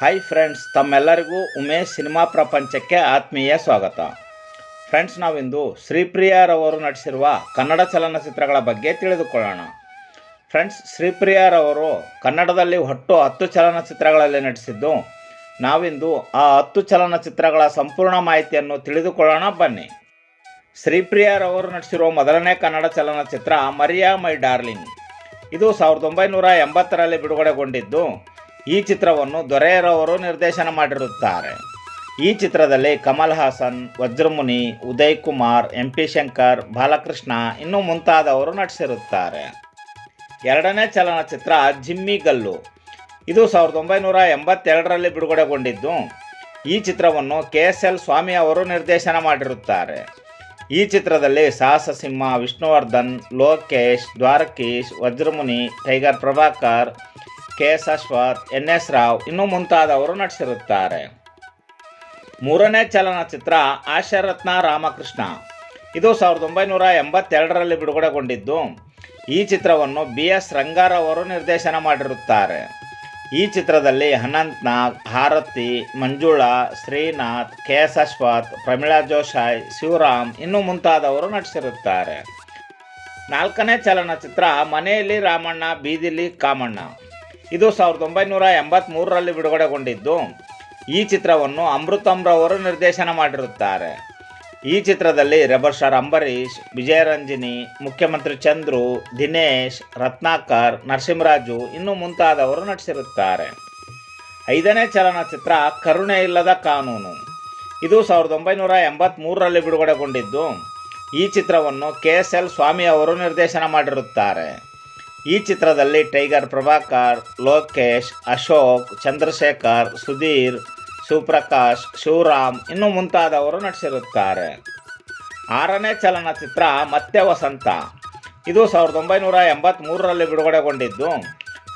Hi friends, ತಮ್ಮೆಲ್ಲರಿಗೂ Umesh cinema ಪ್ರಪಂಚಕ್ಕೆ ಆತ್ಮೀಯ ಸ್ವಾಗತ. ಫ್ರೆಂಡ್ಸ್, ನಾವಿಂದು ಶ್ರೀಪ್ರಿಯಾರವರು ನಟಿಸಿರುವ ಕನ್ನಡ ಚಲನಚಿತ್ರಗಳ ಬಗ್ಗೆ ತಿಳಿದುಕೊಳ್ಳೋಣ. ಫ್ರೆಂಡ್ಸ್, ಶ್ರೀಪ್ರಿಯಾರವರು ಕನ್ನಡದಲ್ಲಿ ಒಟ್ಟು 10 ಚಲನಚಿತ್ರಗಳಲ್ಲಿ ನಟಿಸಿದ್ದು. ನಾವಿಂದು ಆ 10 ಚಲನಚಿತ್ರಗಳ ಸಂಪೂರ್ಣ ಮಾಹಿತಿಯನ್ನು ತಿಳಿದುಕೊಳ್ಳೋಣ ಬನ್ನಿ. ಶ್ರೀಪ್ರಿಯಾರವರು ನಟಿಸಿರುವ ಮೊದಲನೇ ಕನ್ನಡ ಚಲನಚಿತ್ರ ಮರಿಯಾ ಮೈ ಡಾರ್ಲಿಂಗ್. ಇದು 1980ರಲ್ಲಿ ಬಿಡುಗಡೆಗೊಂಡಿದ್ದು. ಈ ಚಿತ್ರವನ್ನು ದೊರೆಯರವರು ನಿರ್ದೇಶನ ಮಾಡಿರುತ್ತಾರೆ. ಈ ಚಿತ್ರದಲ್ಲಿ ಕಮಲ್ ಹಾಸನ್, ವಜ್ರಮುನಿ, ಉದಯ್ ಕುಮಾರ್, MP ಶಂಕರ್, ಬಾಲಕೃಷ್ಣ ಇನ್ನೂ ಮುಂತಾದವರು ನಟಿಸಿರುತ್ತಾರೆ. ಎರಡನೇ ಚಲನಚಿತ್ರ ಜಿಮ್ಮಿ ಗಲ್ಲು. ಇದು 1982ರಲ್ಲಿ ಬಿಡುಗಡೆಗೊಂಡಿದ್ದು. ಈ ಚಿತ್ರವನ್ನು KSL ಸ್ವಾಮಿ ಅವರು ನಿರ್ದೇಶನ ಮಾಡಿರುತ್ತಾರೆ. ಈ ಚಿತ್ರದಲ್ಲಿ Sahasa Simha, Vishnuvardhan, Lokesh, Dwarakish, Vajramuni, tiger Prabhakar, KS Ashwath, NS Rao ಇನ್ನೂ ಮುಂತಾದವರು ನಟಿಸಿರುತ್ತಾರೆ. ಮೂರನೇ ಚಲನಚಿತ್ರ ಆಶಾರತ್ನ ರಾಮಕೃಷ್ಣ. ಇದು 1982ರಲ್ಲಿ ಬಿಡುಗಡೆಗೊಂಡಿದ್ದು. ಈ ಚಿತ್ರವನ್ನು BS ರಂಗಾರವರು ನಿರ್ದೇಶನ ಮಾಡಿರುತ್ತಾರೆ. ಈ ಚಿತ್ರದಲ್ಲಿ ಅನಂತ್ ನಾಗ್, ಹಾರತಿ, ಮಂಜುಳಾ, ಶ್ರೀನಾಥ್, KS ಅಶ್ವಥ್, ಪ್ರಮೀಳಾ ಜೋಶಾಯ್, ಶಿವರಾಮ್ ಇನ್ನೂ ಮುಂತಾದವರು ನಟಿಸಿರುತ್ತಾರೆ. ನಾಲ್ಕನೇ ಚಲನಚಿತ್ರ ಮನೆಯಲ್ಲಿ ರಾಮಣ್ಣ ಬೀದಿಲಿ ಕಾಮಣ್ಣ. ಇದು 1983ರಲ್ಲಿ ಬಿಡುಗಡೆಗೊಂಡಿದ್ದು. ಈ ಚಿತ್ರವನ್ನು ಅಮೃತಮ್ರವರು ನಿರ್ದೇಶನ ಮಾಡಿರುತ್ತಾರೆ. ಈ ಚಿತ್ರದಲ್ಲಿ ರೆಬಲ್ ಸ್ಟಾರ್ ಅಂಬರೀಶ್, ವಿಜಯರಂಜನಿ, ಮುಖ್ಯಮಂತ್ರಿ ಚಂದ್ರು, ದಿನೇಶ್, ರತ್ನಾಕರ್, ನರಸಿಂಹರಾಜು ಇನ್ನೂ ಮುಂತಾದವರು ನಟಿಸಿರುತ್ತಾರೆ. ಐದನೇ ಚಲನಚಿತ್ರ ಕರುಣೆ ಇಲ್ಲದ ಕಾನೂನು. ಇದು 1983ರಲ್ಲಿ ಬಿಡುಗಡೆಗೊಂಡಿದ್ದು. ಈ ಚಿತ್ರವನ್ನು KSL ಸ್ವಾಮಿ ಅವರು ನಿರ್ದೇಶನ ಮಾಡಿರುತ್ತಾರೆ. ಈ ಚಿತ್ರದಲ್ಲಿ ಟೈಗರ್ ಪ್ರಭಾಕರ್, ಲೋಕೇಶ್, ಅಶೋಕ್, ಚಂದ್ರಶೇಖರ್, ಸುಧೀರ್, ಶಿವಪ್ರಕಾಶ್, ಶಿವರಾಮ್ ಇನ್ನೂ ಮುಂತಾದವರು ನಟಿಸಿರುತ್ತಾರೆ. ಆರನೇ ಚಲನಚಿತ್ರ ಮತ್ತೆ ವಸಂತ. ಇದು 1983ರಲ್ಲಿ ಬಿಡುಗಡೆಗೊಂಡಿದ್ದು.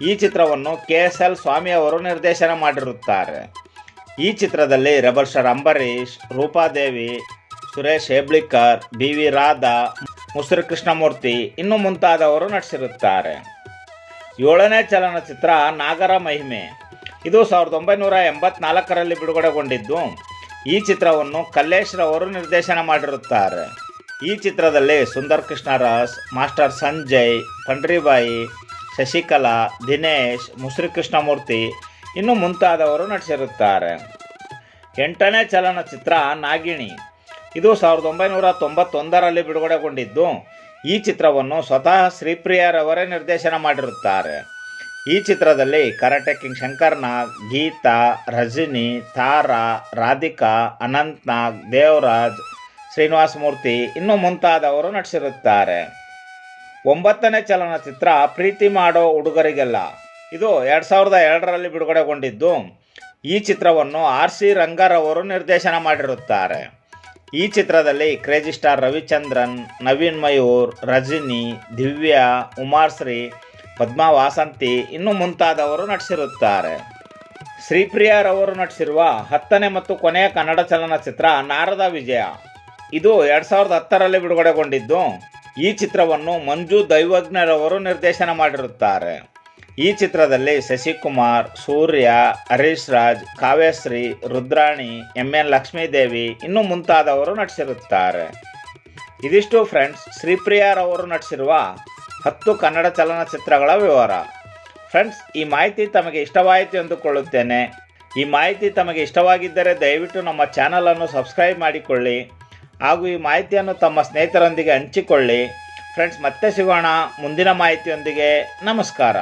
ಈ ಚಿತ್ರವನ್ನು KSL ಸ್ವಾಮಿ ಅವರು ನಿರ್ದೇಶನ ಮಾಡಿರುತ್ತಾರೆ. ಈ ಚಿತ್ರದಲ್ಲಿ rebel star Ambareesh, Roopadevi, Suresh Hebbalikar, BV Radha, Musuri Krishnamurthy ಇನ್ನೂ ಮುಂತಾದವರು ನಟಿಸಿರುತ್ತಾರೆ. ಏಳನೇ ಚಲನಚಿತ್ರ ನಾಗರ ಮಹಿಮೆ. ಇದು 1984ರಲ್ಲಿ ಬಿಡುಗಡೆಗೊಂಡಿದ್ದು. ಈ ಚಿತ್ರವನ್ನು ಕಲ್ಲೇಶ್ ರವರು ನಿರ್ದೇಶನ ಮಾಡಿರುತ್ತಾರೆ. ಈ ಚಿತ್ರದಲ್ಲಿ ಸುಂದರ್ ಕೃಷ್ಣರಾಜ್, ಮಾಸ್ಟರ್ ಸಂಜಯ್, ಪಂಡ್ರಿಬಾಯಿ, ಶಶಿಕಲಾ, ದಿನೇಶ್, ಮುಸುರಿ ಕೃಷ್ಣಮೂರ್ತಿ ಇನ್ನೂ ಮುಂತಾದವರು ನಟಿಸಿರುತ್ತಾರೆ. ಎಂಟನೇ ಚಲನಚಿತ್ರ ನಾಗಿಣಿ. ಇದು 1991ರಲ್ಲಿ ಬಿಡುಗಡೆಗೊಂಡಿದ್ದು. ಈ ಚಿತ್ರವನ್ನು ಸ್ವತಃ ಶ್ರೀಪ್ರಿಯಾರವರೇ ನಿರ್ದೇಶನ ಮಾಡಿರುತ್ತಾರೆ. ಈ ಚಿತ್ರದಲ್ಲಿ ಕರಾಟೆ ಕಿಂಗ್ ಶಂಕರ್ ನಾಗ್, ಗೀತಾ, ರಜನಿ, ತಾರಾ, ರಾಧಿಕಾ, ಅನಂತ್ ನಾಗ್, ದೇವರಾಜ್, ಶ್ರೀನಿವಾಸ ಮೂರ್ತಿ ಇನ್ನೂ ಮುಂತಾದವರು ನಟಿಸಿರುತ್ತಾರೆ. ಒಂಬತ್ತನೇ ಚಲನಚಿತ್ರ ಪ್ರೀತಿ ಮಾಡೋ ಹುಡುಗರಿಗೆಲ್ಲ. ಇದು 2002ರಲ್ಲಿ ಬಿಡುಗಡೆಗೊಂಡಿದ್ದು. ಈ ಚಿತ್ರವನ್ನು RC ರಂಗಾರವರು ನಿರ್ದೇಶನ ಮಾಡಿರುತ್ತಾರೆ. ಈ ಚಿತ್ರದಲ್ಲಿ ಕ್ರೇಜಿ ಸ್ಟಾರ್ ರವಿಚಂದ್ರನ್, ನವೀನ್ ಮಯೂರ್, ರಜನಿ, ದಿವ್ಯಾ, ಉಮಾಶ್ರೀ, ಪದ್ಮಾ ವಾಸಂತಿ ಇನ್ನೂ ಮುಂತಾದವರು ನಟಿಸಿರುತ್ತಾರೆ. ಶ್ರೀಪ್ರಿಯಾರವರು ನಟಿಸಿರುವ 10ನೇ ಮತ್ತು ಕೊನೆಯ ಕನ್ನಡ ಚಲನಚಿತ್ರ ನಾರದ ವಿಜಯ. ಇದು 2010ರಲ್ಲಿ ಬಿಡುಗಡೆಗೊಂಡಿದ್ದು. ಈ ಚಿತ್ರವನ್ನು ಮಂಜು ದೈವಜ್ಞರವರು ನಿರ್ದೇಶನ ಮಾಡಿರುತ್ತಾರೆ. ಈ ಚಿತ್ರದಲ್ಲಿ ಶಶಿಕುಮಾರ್, ಸೂರ್ಯ, ಹರೀಶ್ ರಾಜ್, ಕಾವ್ಯಶ್ರೀ, ರುದ್ರಾಣಿ, MN ಲಕ್ಷ್ಮೀದೇವಿ ಇನ್ನೂ ಮುಂತಾದವರು ನಟಿಸಿರುತ್ತಾರೆ. ಇದಿಷ್ಟು ಫ್ರೆಂಡ್ಸ್, ಶ್ರೀಪ್ರಿಯಾರವರು ನಟಿಸಿರುವ 10 ಕನ್ನಡ ಚಲನಚಿತ್ರಗಳ ವಿವರ. ಫ್ರೆಂಡ್ಸ್, ಈ ಮಾಹಿತಿ ತಮಗೆ ಇಷ್ಟವಾಯಿತು ಎಂದುಕೊಳ್ಳುತ್ತೇನೆ. ಈ ಮಾಹಿತಿ ತಮಗೆ ಇಷ್ಟವಾಗಿದ್ದರೆ ದಯವಿಟ್ಟು ನಮ್ಮ ಚಾನಲನ್ನು ಸಬ್ಸ್ಕ್ರೈಬ್ ಮಾಡಿಕೊಳ್ಳಿ ಹಾಗೂ ಈ ಮಾಹಿತಿಯನ್ನು ತಮ್ಮ ಸ್ನೇಹಿತರೊಂದಿಗೆ ಹಂಚಿಕೊಳ್ಳಿ. ಫ್ರೆಂಡ್ಸ್, ಮತ್ತೆ ಸಿಗೋಣ ಮುಂದಿನ ಮಾಹಿತಿಯೊಂದಿಗೆ. ನಮಸ್ಕಾರ.